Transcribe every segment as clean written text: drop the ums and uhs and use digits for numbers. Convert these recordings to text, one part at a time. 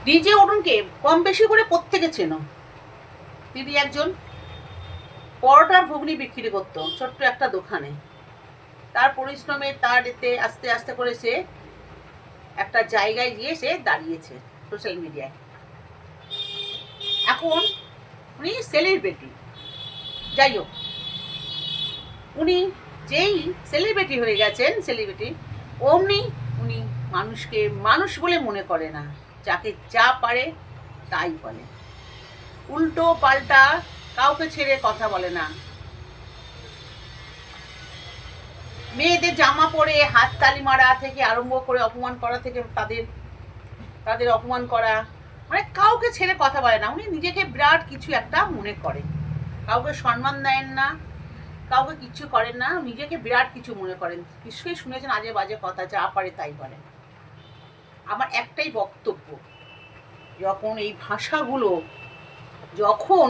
DJ অরুণকে কম বেশি করে প্রত্যেকে চেনো। তিনি একজন পরোটার ঘুগনি বিক্রি করতো ছোট্ট একটা দোকানে। তার পরিশ্রমে তার এতে আস্তে আস্তে করে সে একটা জায়গায় গিয়ে সে দাঁড়িয়েছে সোশ্যাল মিডিয়ায়। এখন উনি সেলিব্রিটি। যাই হোক, উনি যেই সেলিব্রিটি হয়ে গেছেন সেলিব্রিটি, অমনি উনি মানুষকে মানুষ বলে মনে করে না, যাকে যা পারে তাই বলে, উল্টো পাল্টা কাউকে ছেড়ে কথা বলে না। মেয়েদের জামা পরে হাততালি মারা থেকে আরম্ভ করে অপমান করা থেকে তাদের তাদের অপমান করা, মানে কাউকে ছেড়ে কথা বলে না। উনি নিজেকে বিরাট কিছু একটা মনে করেন, কাউকে সম্মান দেন না, কাউকে কিচ্ছু করেন না, নিজেকে বিরাট কিছু মনে করেন। নিশ্চয়ই শুনেছেন আজে বাজে কথা, যা পারে তাই বলেন। আমার একটাই বক্তব্য, যখন এই ভাষাগুলো যখন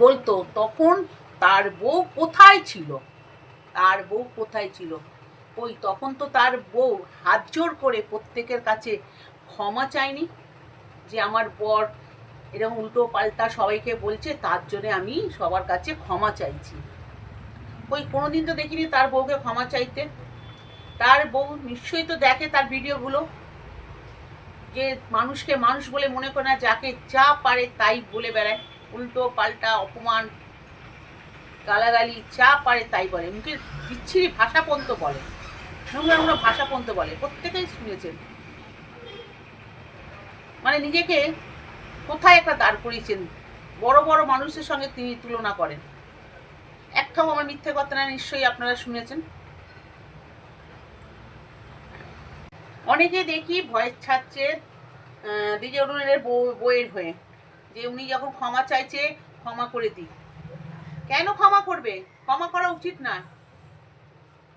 বলতো তখন তার বউ কোথায় ছিল? তার বউ কোথায় ছিল? ওই তখন তো তার বউ হাত জোর করে প্রত্যেকের কাছে ক্ষমা চায়নি যে আমার বর এরকম উল্টো পাল্টা সবাইকে বলছে, তার জন্য আমি সবার কাছে ক্ষমা চাইছি। ওই কোনোদিন তো দেখিনি তার বউকে ক্ষমা চাইতে। তার বউ নিশ্চয়ই তো দেখে তার ভিডিওগুলো, যে মানুষকে মানুষ বলে মনে করে না, যাকে যা পারে তাই বলে বেড়ায়, উল্টো পাল্টা অপমান গালাগালি যা পারে তাই বলে, মুখে বিচ্ছিরি ভাষা পর্যন্ত বলে, নোংরা নোংরা ভাষা পর্যন্ত বলে, প্রত্যেকেই শুনেছেন। মানে নিজেকে কোথায় একটা দাঁড় করিয়েছেন, বড় বড় মানুষের সঙ্গে তিনি তুলনা করেন। একটাও আমার মিথ্যে কথা না, নিশ্চয়ই আপনারা শুনেছেন। অনেকে দেখি ভয়েস ছাড়ছে ডিজে অরুণের বইয়ের হয়ে, যে উনি যখন ক্ষমা চাইছে ক্ষমা করে দিই। কেন ক্ষমা করবে? ক্ষমা করা উচিত না।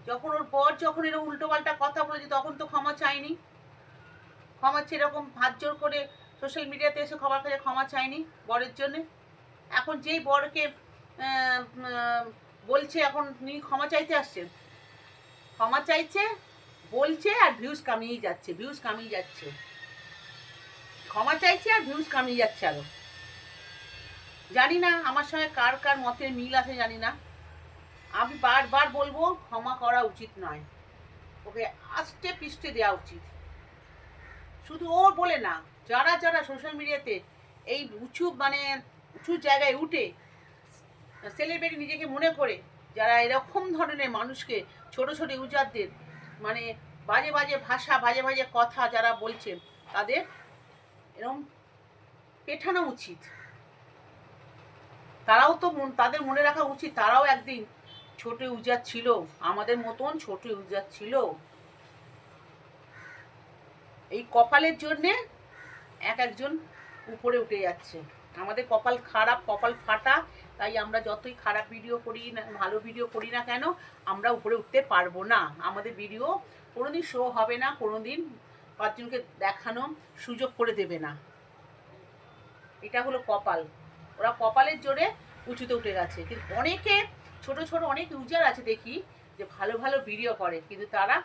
যখন ওর বর যখন এরকম উল্টোপাল্টা কথা বলেছে তখন তো ক্ষমা চায়নি, ক্ষমা সেরকম হাত জোর করে সোশ্যাল মিডিয়াতে এসে ক্ষমা করে ক্ষমা চায়নি বরের জন্যে। এখন যেই বরকে বলছে, এখন উনি ক্ষমা চাইতে আসছেন, ক্ষমা চাইছে বলছে আর ভিউজ কামিয়ে যাচ্ছে, ভিউজ কামিয়ে যাচ্ছে, ক্ষমা চাইছে আর ভিউজ কামিয়ে যাচ্ছে আরো। জানি না আমার সঙ্গে কার কার মতের মিল আছে জানি না। আমি বারবার বলবো ক্ষমা করা উচিত নয়, ওকে আস্তে পিষ্টে দেওয়া উচিত। শুধু ও বলে না, যারা যারা সোশ্যাল মিডিয়াতে এই উঁচু জায়গায় উঠে সেলিব্রিটি নিজেকে মনে করে, যারা এরকম ধরনের মানুষকে, ছোট ছোট ইউজারদের মানে বাজে বাজে ভাষা বাজে বাজে কথা যারা বলছে, তাদের এরকম পেঠানো উচিত। তারাও তো তাদের মনে রাখা উচিত, তারাও একদিন ছোট ইউজার ছিল, আমাদের মতন ছোট ইউজার ছিল। এই কপালের জন্যে একজন উপরে উঠে যাচ্ছে। আমাদের কপাল খারাপ, কপাল ফাটা, তাই আমরা যতই খারাপ ভিডিও করি না, ভালো ভিডিও করি না কেন, আমরা উপরে উঠতে পারবো না। আমাদের ভিডিও কোনোদিন শো হবে না, কোনোদিন পাঁচজনকে দেখানো সুযোগ করে দেবে না। এটা হলো কপাল। ওরা কপালের জোরে উঁচুতে উঠে গেছে। কিন্তু অনেকে ছোট ছোট অনেক ইউজার আছে দেখি, যে ভালো ভালো ভিডিও করে, কিন্তু তারা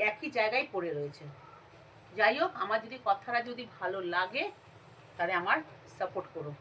একই জায়গায় পড়ে রয়েছে। যাই হোক, আমার যদি কথাটা যদি ভালো লাগে তাহলে আমার সাপোর্ট করো।